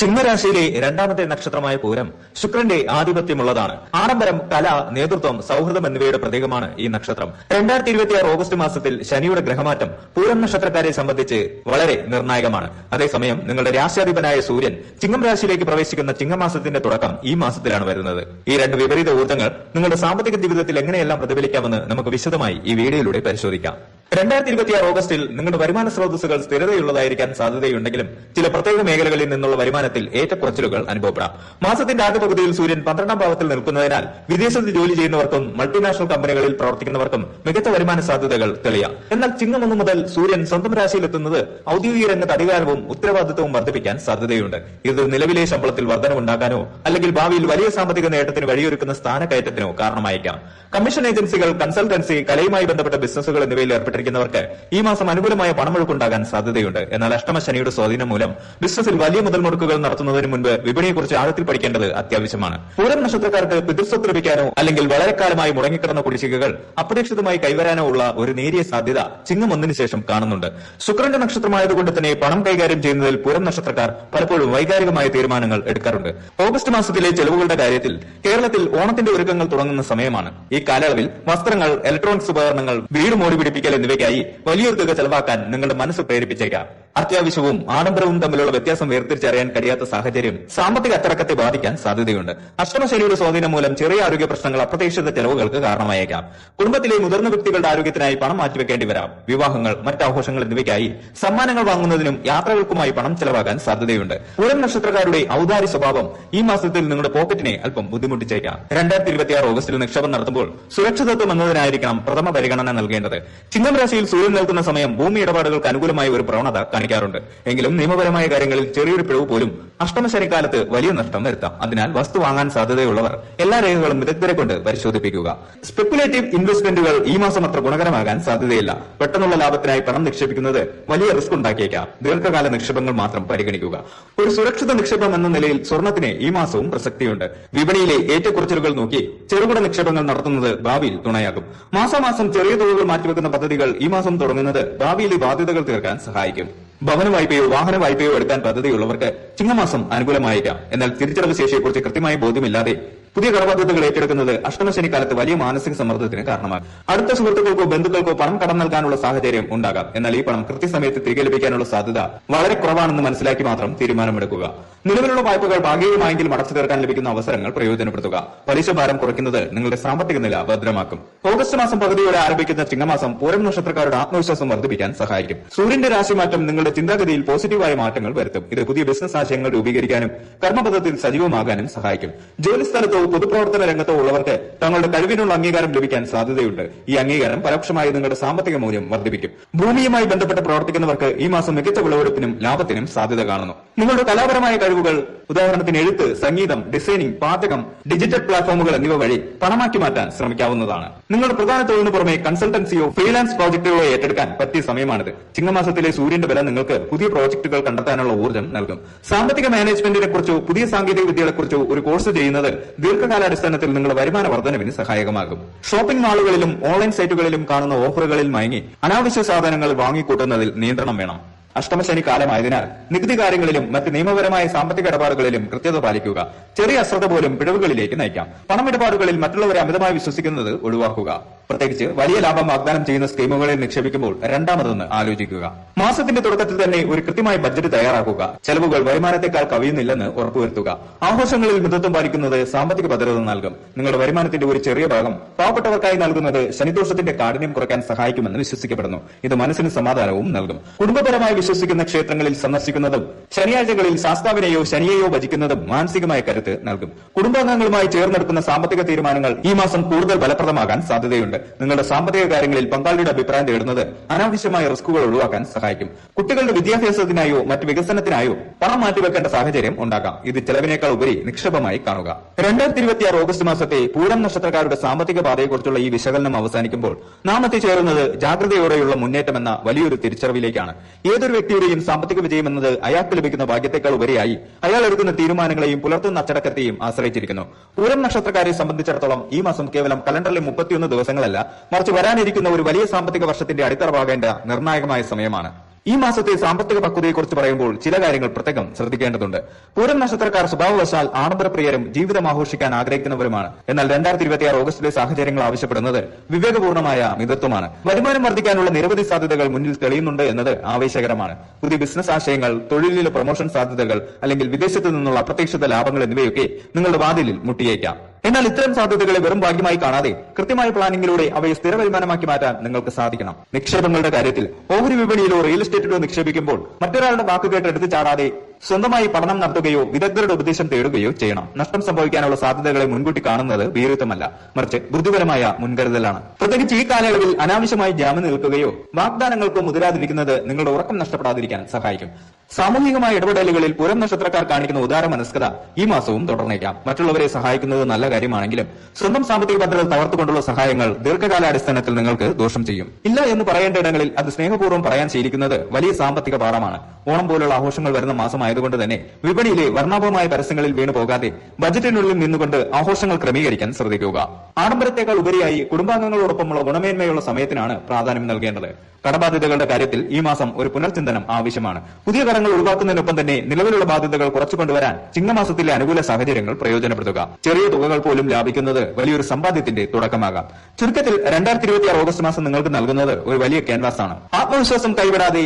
ചിങ്ങരാശിയിലെ രണ്ടാമത്തെ നക്ഷത്രമായ പൂരം ശുക്രന്റെ ആധിപത്യമുള്ളതാണ്. ആഡംബരം, കല, നേതൃത്വം, സൗഹൃദം എന്നിവയുടെ പ്രതീകമാണ് ഈ നക്ഷത്രം. 2026 ഓഗസ്റ്റ് മാസത്തിൽ ശനിയുടെ ഗ്രഹമാറ്റം പൂരം നക്ഷത്രക്കാരെ സംബന്ധിച്ച് വളരെ നിർണായകമാണ്. അതേസമയം നിങ്ങളുടെ രാശ്യാധിപനായ സൂര്യൻ ചിങ്ങം രാശിയിലേക്ക് പ്രവേശിക്കുന്ന ചിങ്ങമാസത്തിന്റെ തുടക്കം ഈ മാസത്തിലാണ് വരുന്നത്. ഈ രണ്ട് വിപരീത ഊർജ്ജങ്ങൾ നിങ്ങളുടെ സാമ്പത്തിക ജീവിതത്തിൽ എങ്ങനെയെല്ലാം പ്രതിഫലിക്കാമെന്ന് നമുക്ക് വിശദമായി ഈ വീഡിയോയിലൂടെ പരിശോധിക്കാം. 2026 ഓഗസ്റ്റിൽ നിങ്ങളുടെ വരുമാന സ്രോതസ്സുകൾ സ്ഥിരതയുള്ളതായിരിക്കാൻ സാധ്യതയുണ്ടെങ്കിലും ചില പ്രത്യേക മേഖലകളിൽ നിന്നുള്ള വരുമാനത്തിൽ ഏറ്റക്കുറച്ചിലുകൾ അനുഭവപ്പെടാം. മാസത്തിന്റെ ആദ്യ പകുതിയിൽ സൂര്യൻ 12ാം ഭാവത്തിൽ നിൽക്കുന്നതിനാൽ വിദേശത്ത് ജോലി ചെയ്യുന്നവർക്കും മൾട്ടിനാഷണൽ കമ്പനികളിൽ പ്രവർത്തിക്കുന്നവർക്കും മികച്ച വരുമാന സാധ്യതകൾ തെളിയാം. എന്നാൽ ചിങ്ങം 1 മുതൽ സൂര്യൻ സ്വന്തം രാശിയിലെത്തുന്നത് ഔദ്യോഗിക രംഗത്ത് അധികാരവും ഉത്തരവാദിത്തവും വർദ്ധിപ്പിക്കാൻ സാധ്യതയുണ്ട്. ഇത് നിലവിലെ ശമ്പളത്തിൽ വർധനവുണ്ടാക്കാനോ അല്ലെങ്കിൽ ഭാവിയിൽ വലിയ സാമ്പത്തിക നേട്ടത്തിന് വഴിയൊരുക്കുന്ന സ്ഥാനക്കയറ്റത്തിനോ കാരണമായേക്കാം. കമ്മീഷൻ ഏജൻസികൾ, കൺസൾട്ടൻസി, കലയുമായി ബന്ധപ്പെട്ട ബിസിനസ്സുകൾ എന്നിവയിൽ ഏർപ്പെട്ടിരിക്കുന്നവർക്ക് ഈ മാസം അനുകൂലമായ പണമൊഴുക്കുണ്ടാകാൻ സാധ്യതയുണ്ട്. എന്നാൽ അഷ്ടമശനിയുടെ സ്വാധീനം മൂലം ബിസിനസിൽ വലിയ മുതൽ മുടക്കുകൾ നടത്തുന്നതിന് മുൻപ് വിപണിയെക്കുറിച്ച് ആഴത്തിൽ പഠിക്കേണ്ടത് അത്യാവശ്യമാണ്. പൂരം നക്ഷത്രക്കാർക്ക് പിതൃസ്വത്ത് ലഭിക്കാനോ അല്ലെങ്കിൽ വളരെ കാലമായി മുടങ്ങിക്കിടന്ന കുടിശ്ശികകൾ അപ്രതീക്ഷിതമായി കൈവരാനോ ഉള്ള ഒരു നേരിയ സാധ്യത ചിങ്ങം 1 ശേഷം കാണുന്നുണ്ട്. ശുക്രന്റെ നക്ഷത്രമായതുകൊണ്ട് തന്നെ പണം കൈകാര്യം ചെയ്യുന്നതിൽ പൂരം നക്ഷത്രക്കാർ പലപ്പോഴും വൈകാരികമായ തീരുമാനങ്ങൾ എടുക്കാറുണ്ട്. ഓഗസ്റ്റ് മാസത്തിലെ ചെലവുകളുടെ കാര്യത്തിൽ കേരളത്തിൽ ഓണത്തിന്റെ ഒരുക്കങ്ങൾ തുടങ്ങുന്ന സമയമാണ്. ഈ കാലയളവിൽ വസ്ത്രങ്ങൾ, ഇലക്ട്രോണിക്സ് ഉപകരണങ്ങൾ, വീട് മോടി പിടിപ്പിക്കൽ എന്നിവയ്ക്കായി വലിയൊരു തുക ചെലവാക്കാൻ നിങ്ങളുടെ മനസ്സ് പ്രേരിപ്പിച്ചേക്കാം. അത്യാവശ്യവും ആഡംബരവും തമ്മിലുള്ള വ്യത്യാസം വേർതിരിച്ചറിയാൻ കഴിയാത്ത സാഹചര്യം സാമ്പത്തിക അച്ചടക്കത്തെ ബാധിക്കാൻ സാധ്യതയുണ്ട്. അഷ്ടമശനിയുടെ സ്വാധീനം മൂലം ചെറിയ ആരോഗ്യ പ്രശ്നങ്ങൾ അപ്രതീക്ഷിത ചെലവുകൾക്ക് കാരണമായേക്കാം. കുടുംബത്തിലെ മുതിർന്ന വ്യക്തികളുടെ ആരോഗ്യത്തിനായി പണം മാറ്റിവെക്കേണ്ടി വരാം. വിവാഹങ്ങൾ, മറ്റാഘോഷങ്ങൾ എന്നിവയ്ക്കായി സമ്മാനങ്ങൾ വാങ്ങുന്നതിനും യാത്രകൾക്കുമായി പണം ചെലവാകാൻ സാധ്യതയുണ്ട്. പൂരം നക്ഷത്രക്കാരുടെ ഔദാര്യ സ്വഭാവം ഈ മാസത്തിൽ നിങ്ങളുടെ പോക്കറ്റിനെ അല്പം ബുദ്ധിമുട്ടിച്ചേക്കാം. 2026 ഓഗസ്റ്റിൽ നിക്ഷേപം നടത്തുമ്പോൾ സുരക്ഷിതത്വം എന്നതിനായിരിക്കണം പ്രഥമ പരിഗണന നൽകേണ്ടത്. ചിങ്ങം രാശിയിൽ സൂര്യൻ നിൽക്കുന്ന സമയം ഭൂമി ഇടപാടുകൾക്ക് അനുകൂലമായ ഒരു പ്രവണത കാണിക്കാറുണ്ട്. എങ്കിലും നിയമപരമായ കാര്യങ്ങളിൽ ചെറിയൊരു പിഴവ് പോലും അഷ്ടമശനിക്കാലത്ത് വലിയ നഷ്ടം വരുത്താം. അതിനാൽ വസ്തു വാങ്ങാൻ സാധ്യതയുള്ളവർ എല്ലാ രേഖകളും വിദഗ്ധരെ കൊണ്ട് പരിശോധിപ്പിക്കുക. സ്പെക്കുലേറ്റീവ് ഇൻവെസ്റ്റ്മെന്റുകൾ ഈ മാസം അത്ര ഗുണകരമാകാൻ സാധ്യതയില്ല. പെട്ടെന്നുള്ള ലാഭത്തിനായി പണം നിക്ഷേപിക്കുന്നത് വലിയ റിസ്ക് ഉണ്ടാക്കിയേക്കാം. ദീർഘകാല നിക്ഷേപങ്ങൾ മാത്രം പരിഗണിക്കുക. ഒരു സുരക്ഷിത നിക്ഷേപം എന്ന നിലയിൽ സ്വർണത്തിന് ഈ മാസവും പ്രസക്തിയുണ്ട്. വിപണിയിലെ ഏറ്റക്കുറച്ചിലുകൾ നോക്കി ചെറുകിട നിക്ഷേപങ്ങൾ നടത്തുന്നത് ഭാവിയിൽ തുണയാകും. മാസാമാസം ചെറിയ തുകകൾ മാറ്റിവെക്കുന്ന പദ്ധതികൾ ഈ മാസം തുടങ്ങുന്നത് ഭാവിയിലെ ബാധ്യതകൾ തീർക്കാൻ സഹായിക്കും. ഭവന വായ്പയോ വാഹന വായ്പയോ എടുക്കാൻ പദ്ധതിയുള്ളവർക്ക് ചിങ്ങമാസം അനുകൂലമായേക്കാം. എന്നാൽ തിരിച്ചടവ് ശേഷിയെക്കുറിച്ച് കൃത്യമായ ബോധ്യമില്ലാതെ പുതിയ കടബാധ്യതകൾ ഏറ്റെടുക്കുന്നത് അഷ്ടമശനിക്കാലത്ത് വലിയ മാനസിക സമ്മർദ്ദത്തിന് കാരണമാകും. അടുത്ത സുഹൃത്തുക്കൾക്കോ ബന്ധുക്കൾക്കോ പണം കടം നൽകാനുള്ള സാഹചര്യം ഉണ്ടാകാം. എന്നാൽ ഈ പണം കൃത്യസമയത്ത് തിരികെ ലഭിക്കാനുള്ള സാധ്യത വളരെ കുറവാണെന്ന് മനസ്സിലാക്കി മാത്രം തീരുമാനമെടുക്കുക. നിലവിലുള്ള വായ്പകൾ ഭാഗികമായെങ്കിലും അടച്ചു തീർക്കാൻ ലഭിക്കുന്ന അവസരങ്ങൾ പ്രയോജനപ്പെടുത്തുക. പലിശ ഭാരം കുറയ്ക്കുന്നത് നിങ്ങളുടെ സാമ്പത്തിക നില ഭദ്രമാക്കും. ഓഗസ്റ്റ് മാസം പകുതിയോടെ ആരംഭിക്കുന്ന ചിങ്ങമാസം പൂരം നക്ഷത്രക്കാരുടെ ആത്മവിശ്വാസം വർദ്ധിപ്പിക്കാൻ സഹായിക്കും. സൂര്യന്റെ രാശിമാറ്റം നിങ്ങളുടെ ചിന്താഗതിയിൽ പോസിറ്റീവായ മാറ്റങ്ങൾ വരുത്തും. ഇത് പുതിയ ബിസിനസ് ആശയങ്ങൾ രൂപീകരിക്കാനും കർമ്മപഥത്തിൽ സജീവമാകാനും സഹായിക്കും. ജോലിസ്ഥലത്തോ പൊതുപ്രവർത്തന രംഗത്തോ ഉള്ളവർക്ക് തങ്ങളുടെ കഴിവിനുള്ള അംഗീകാരം ലഭിക്കാൻ സാധ്യതയുണ്ട്. ഈ അംഗീകാരം പരോക്ഷമായി നിങ്ങളുടെ സാമ്പത്തിക മൂല്യം വർദ്ധിപ്പിക്കും. ഭൂമിയുമായി ബന്ധപ്പെട്ട് പ്രവർത്തിക്കുന്നവർക്ക് ഈ മാസം മികച്ച വിളവെടുപ്പിനും ലാഭത്തിനും സാധ്യത കാണുന്നു. നിങ്ങളുടെ കലാപരമായ കഴിവുകൾ, ഉദാഹരണത്തിന് എഴുത്ത്, സംഗീതം, ഡിസൈനിംഗ്, പാചകം, ഡിജിറ്റൽ പ്ലാറ്റ്ഫോമുകൾ എന്നിവ വഴി പണമാക്കി മാറ്റാൻ ശ്രമിക്കാവുന്നതാണ്. നിങ്ങളുടെ പ്രധാന തൊഴിലിന് പുറമെ കൺസൾട്ടൻസിയോ ഫ്രീലാൻസ് പ്രോജക്ടുകളോ ഏറ്റെടുക്കാൻ പറ്റിയ സമയമാണിത്. ചിങ്ങമാസത്തിലെ സൂര്യന്റെ ബലം നിങ്ങൾക്ക് പുതിയ പ്രോജക്ടുകൾ കണ്ടെത്താനുള്ള ഊർജ്ജം നൽകും. സാമ്പത്തിക മാനേജ്മെന്റിനെ കുറിച്ചോ പുതിയ സാങ്കേതിക വിദ്യകളെക്കുറിച്ചോ ഒരു കോഴ്സ് ചെയ്യുന്നത് ദീർഘകാലാടിസ്ഥാനത്തിൽ നിങ്ങളുടെ വരുമാന വർധനവിന് സഹായകമാകും. ഷോപ്പിംഗ് മാളുകളിലും ഓൺലൈൻ സൈറ്റുകളിലും കാണുന്ന ഓഫറുകളിൽ മയങ്ങി അനാവശ്യ സാധനങ്ങൾ വാങ്ങിക്കൂട്ടുന്നതിൽ നിയന്ത്രണം വേണം. അഷ്ടമശനി കാലമായതിനാൽ നികുതി കാര്യങ്ങളിലും മറ്റ് നിയമപരമായ സാമ്പത്തിക ഇടപാടുകളിലും കൃത്യത പാലിക്കുക. ചെറിയ അശ്രദ്ധ പോലും പിഴവുകളിലേക്ക് നയിക്കാം. പണമിടപാടുകളിൽ മറ്റുള്ളവരെ അമിതമായി വിശ്വസിക്കുന്നത് ഒഴിവാക്കുക. പ്രത്യേകിച്ച് വലിയ ലാഭം വാഗ്ദാനം ചെയ്യുന്ന സ്കീമുകളിൽ നിക്ഷേപിക്കുമ്പോൾ രണ്ടാമതൊന്ന് ആലോചിക്കുക. മാസത്തിന്റെ തുടക്കത്തിൽ തന്നെ ഒരു കൃത്യമായ ബഡ്ജറ്റ് തയ്യാറാക്കുക. ചെലവുകൾ വരുമാനത്തെക്കാൾ കവിയുന്നില്ലെന്ന് ഉറപ്പുവരുത്തുക. ആഘോഷങ്ങളിൽ മിതത്വം പാലിക്കുന്നത് സാമ്പത്തിക ഭദ്രത നൽകും. നിങ്ങളുടെ വരുമാനത്തിന്റെ ഒരു ചെറിയ ഭാഗം പാവപ്പെട്ടവർക്കായി നൽകുന്നത് ശനിദോഷത്തിന്റെ കാഠിന്യം കുറയ്ക്കാൻ സഹായിക്കുമെന്ന് വിശ്വസിക്കപ്പെടുന്നു. ഇത് മനസ്സിന് സമാധാനവും നൽകും. കുടുംബപരമായി വിശ്വസിക്കുന്ന ക്ഷേത്രങ്ങളിൽ സന്ദർശിക്കുന്നതും ശനിയാഴ്ചകളിൽ ശാസ്താവിനെയോ ശനിയെയോ ഭജിക്കുന്നതും മാനസികമായ കരുത്ത് നൽകും. കുടുംബാംഗങ്ങളുമായി ചേർന്നെടുക്കുന്ന സാമ്പത്തിക തീരുമാനങ്ങൾ ഈ മാസം കൂടുതൽ ഫലപ്രദമാകാൻ സാധ്യതയുണ്ട്. നിങ്ങളുടെ സാമ്പത്തിക കാര്യങ്ങളിൽ പങ്കാളിയുടെ അഭിപ്രായം തേടുന്നത് അനാവശ്യമായ റിസ്കുകൾ ഒഴിവാക്കാൻ സഹായിക്കും. കുട്ടികളുടെ വിദ്യാഭ്യാസത്തിനായോ മറ്റ് വികസനത്തിനായോ പണം മാറ്റിവെക്കേണ്ട സാഹചര്യം ഉണ്ടാകാം. ഇത് ചെലവിനേക്കാൾ ഉപരി നിക്ഷേപമായി കാണുക. 2026 ഓഗസ്റ്റ് മാസത്തെ പൂരം നക്ഷത്രക്കാരുടെ സാമ്പത്തിക പാതയെക്കുറിച്ചുള്ള ഈ വിശകലനം അവസാനിക്കുമ്പോൾ നാം എത്തിച്ചേരുന്നത് ജാഗ്രതയോടെയുള്ള മുന്നേറ്റം എന്ന വലിയൊരു തിരിച്ചറിവിലേക്കാണ്. ഏതൊരു വ്യക്തിയുടെയും സാമ്പത്തിക വിജയം എന്നത് അയാൾക്ക് ലഭിക്കുന്ന ഭാഗ്യത്തെക്കാൾ ഉപരിയായി അയാൾ എടുക്കുന്ന തീരുമാനങ്ങളെയും പുലർത്തുന്ന അച്ചടക്കത്തെയും ആശ്രയിച്ചിരിക്കുന്നു. പൂരം നക്ഷത്രക്കാരെ സംബന്ധിച്ചിടത്തോളം ഈ മാസം കേവലം കലണ്ടറിലെ 31 ദിവസങ്ങളല്ല, മറിച്ച് വരാനിരിക്കുന്ന ഒരു വലിയ സാമ്പത്തിക വർഷത്തിന്റെ അടിത്തറ പാകേണ്ട നിർണായകമായ സമയമാണ്. ഈ മാസത്തെ സാമ്പത്തിക പക്വതയെക്കുറിച്ച് പറയുമ്പോൾ ചില കാര്യങ്ങൾ പ്രത്യേകം ശ്രദ്ധിക്കേണ്ടതുണ്ട്. പൂരം നക്ഷത്രക്കാർ സ്വഭാവവശാൽ ആഡംബരപ്രിയരും ജീവിതം ആഘോഷിക്കാൻ ആഗ്രഹിക്കുന്നവരുമാണ്. എന്നാൽ 2026 ഓഗസ്റ്റിലെ സാഹചര്യങ്ങൾ ആവശ്യപ്പെടുന്നത് വിവേകപൂർണമായ മിതത്വമാണ്. വരുമാനം വർദ്ധിക്കാനുള്ള നിരവധി സാധ്യതകൾ മുന്നിൽ തെളിയുന്നുണ്ട് എന്നത് ആവേശകരമാണ്. പുതിയ ബിസിനസ് ആശയങ്ങൾ, തൊഴിലിലെ പ്രൊമോഷൻ സാധ്യതകൾ, അല്ലെങ്കിൽ വിദേശത്തു നിന്നുള്ള അപ്രതീക്ഷിത ലാഭങ്ങൾ എന്നിവയൊക്കെ നിങ്ങളുടെ വാതിലിൽ മുട്ടിയേക്കാം. എന്നാൽ ഇത്തരം സാധ്യതകളെ വെറും ഭാഗ്യമായി കാണാതെ കൃത്യമായ പ്ലാനിങ്ങിലൂടെ അവയെ സ്ഥിര വരുമാനമാക്കി മാറ്റാൻ നിങ്ങൾക്ക് സാധിക്കണം. നിക്ഷേപങ്ങളുടെ കാര്യത്തിൽ ഓഹരി വിപണിയിലോ റിയൽ എസ്റ്റേറ്റിലോ നിക്ഷേപിക്കുമ്പോൾ മറ്റൊരാളുടെ വാക്കുകേട്ട് എടുത്തു ചാടാതെ സ്വന്തമായി പഠനം നടത്തുകയോ വിദഗ്ധരുടെ ഉപദേശം തേടുകയോ ചെയ്യണം. നഷ്ടം സംഭവിക്കാനുള്ള സാധ്യതകളെ മുൻകൂട്ടി കാണുന്നത് വീരത്വമല്ല, മറിച്ച് ബുദ്ധിപരമായ മുൻകരുതലാണ്. പ്രത്യേകിച്ച് ഈ കാലയളവിൽ അനാവശ്യമായി ജാമ്യം നിൽക്കുകയോ വാഗ്ദാനങ്ങൾക്കോ മുതിരാതിരിക്കുന്നത് നിങ്ങളുടെ ഉറക്കം നഷ്ടപ്പെടാതിരിക്കാൻ സഹായിക്കും. സാമൂഹികമായ ഇടപെടലുകളിൽ പൂരം നക്ഷത്രക്കാർ കാണിക്കുന്ന ഉദാര മനസ്കത ഈ മാസവും തുടർന്നേക്കാം. മറ്റുള്ളവരെ സഹായിക്കുന്നത് നല്ല കാര്യമാണെങ്കിലും സ്വന്തം സാമ്പത്തിക ഭദ്രത തകർത്തുകൊണ്ടുള്ള സഹായങ്ങൾ ദീർഘകാലാടിസ്ഥാനത്തിൽ നിങ്ങൾക്ക് ദോഷം ചെയ്യും. ഇല്ല എന്ന് പറയേണ്ട ഇടങ്ങളിൽ അത് സ്നേഹപൂർവ്വം പറയാൻ ശീലിക്കുന്നത് വലിയ സാമ്പത്തിക പാഠമാണ്. ഓണം പോലുള്ള ആഘോഷങ്ങൾ വരുന്ന മാസമായതുകൊണ്ട് തന്നെ വിപണിയിലെ വർണ്ണാഭമായ പരസ്യങ്ങളിൽ വീണു പോകാതെ ബജറ്റിനുള്ളിൽ നിന്നുകൊണ്ട് ആഘോഷങ്ങൾ ക്രമീകരിക്കാൻ ശ്രദ്ധിക്കുക. ആഡംബരത്തെക്കാൾ ഉപരിയായി കുടുംബാംഗങ്ങളോടൊപ്പമുള്ള ഗുണമേന്മയുള്ള സമയത്തിനാണ് പ്രാധാന്യം നൽകേണ്ടത്. കടബാധ്യതകളുടെ കാര്യത്തിൽ ഈ മാസം ഒരു പുനർചിന്തനം ആവശ്യമാണ്. പുതിയ കടങ്ങൾ ഒഴിവാക്കുന്നതിനൊപ്പം തന്നെ നിലവിലുള്ള ബാധ്യതകൾ കുറച്ചു കൊണ്ടുവരാൻ ചിങ്ങമാസത്തിലെ അനുകൂല സാഹചര്യങ്ങൾ പ്രയോജനപ്പെടുത്തുക. ചെറിയ തുകകൾ പോലും ലാഭിക്കുന്നത് വലിയൊരു സമ്പാദ്യത്തിന്റെ തുടക്കമാകാം. ചുരുക്കത്തിൽ 2026 ഓഗസ്റ്റ് മാസം നിങ്ങൾക്ക് നൽകുന്നത് ഒരു വലിയ ക്യാൻവാസ് ആണ്. ആത്മവിശ്വാസം കൈവിടാതെ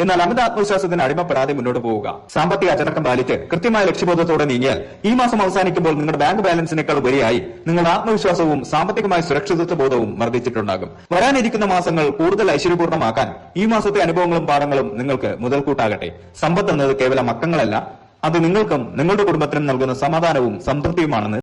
എന്നാൽ അമിത ആത്മവിശ്വാസത്തിന് അടിമപ്പെടാതെ മുന്നോട്ട് പോവുക. സാമ്പത്തിക അച്ചടക്കം പാലിച്ച് കൃത്യമായ ലക്ഷ്യബോധത്തോടെ നീങ്ങിയാൽ ഈ മാസം അവസാനിക്കുമ്പോൾ നിങ്ങളുടെ ബാങ്ക് ബാലൻസിനേക്കാൾ ഉപരിയായി നിങ്ങളുടെ ആത്മവിശ്വാസവും സാമ്പത്തികമായ സുരക്ഷിതത്വ ബോധവും വർദ്ധിച്ചിട്ടുണ്ടാകും. വരാനിരിക്കുന്ന മാസങ്ങൾ കൂടുതൽ ഐശ്വര്യപൂർണ്ണമാക്കാൻ ഈ മാസത്തെ അനുഭവങ്ങളും പാഠങ്ങളും നിങ്ങൾക്ക് മുതൽക്കൂട്ടാകട്ടെ. സമ്പത്ത് എന്നത് കേവലം അക്കങ്ങളല്ല, അത് നിങ്ങൾക്കും നിങ്ങളുടെ കുടുംബത്തിനും നൽകുന്ന സമാധാനവും സംതൃപ്തിയുമാണെന്ന്